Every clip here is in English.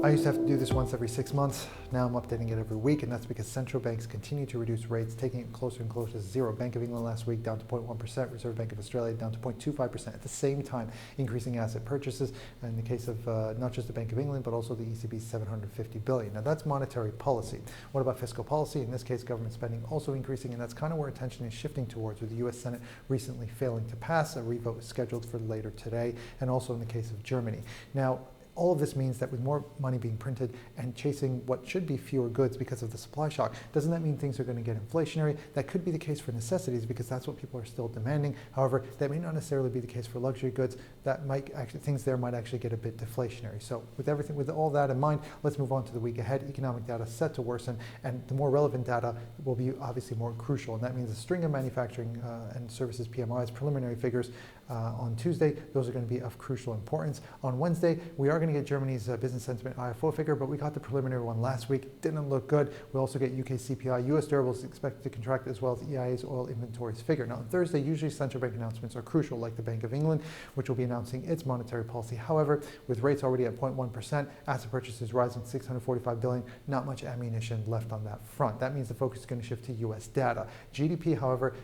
I used to have to do this once every 6 months. Now I'm updating it every week, and that's because central banks continue to reduce rates, taking it closer and closer to zero. Bank of England last week down to 0.1%, Reserve Bank of Australia down to 0.25%, at the same time increasing asset purchases, in the case of not just the Bank of England, but also the ECB's $750 billion. Now that's monetary policy. What about fiscal policy? In this case, government spending also increasing, and that's kind of where attention is shifting towards, with the US Senate recently failing to pass. A revote is scheduled for later today, and also in the case of Germany. Now, all of this means that with more money being printed and chasing what should be fewer goods because of the supply shock, doesn't that mean things are going to get inflationary? That could be the case for necessities because that's what people are still demanding. However, that may not necessarily be the case for luxury goods. That might actually, things there might actually get a bit deflationary. So with all that in mind, let's move on to the week ahead. Economic data set to worsen, and the more relevant data will be obviously more crucial. And that means a string of manufacturing and services PMIs, preliminary figures on Tuesday. Those are going to be of crucial importance. On Wednesday, we are going to get Germany's business sentiment IFO figure, but we got the preliminary one last week. Didn't look good. We also get UK CPI. US durables expected to contract, as well as EIA's oil inventories figure. Now on Thursday, usually central bank announcements are crucial, like the Bank of England, which will be announcing its monetary policy. However, with rates already at 0.1%, asset purchases rising to $645 billion, not much ammunition left on that front. That means the focus is going to shift to US data. GDP, however,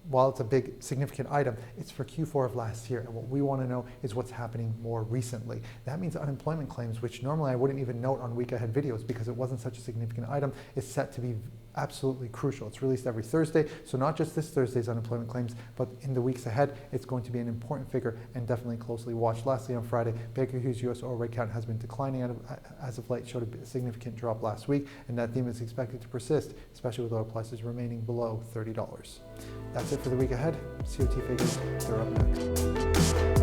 while it's a big significant item, it's for Q4 of last year, and what we want to know is what's happening more recently. That means unemployment claims, which normally I wouldn't even note on week ahead videos because it wasn't such a significant item, is set to be absolutely crucial. It's released every Thursday, so not just this Thursday's unemployment claims, but in the weeks ahead, it's going to be an important figure and definitely closely watched. Lastly, on Friday, Baker Hughes' U.S. oil rig count has been declining as of late, showed a significant drop last week, and that theme is expected to persist, especially with oil prices remaining below $30. That's it for the week ahead. COT figures, they're up next.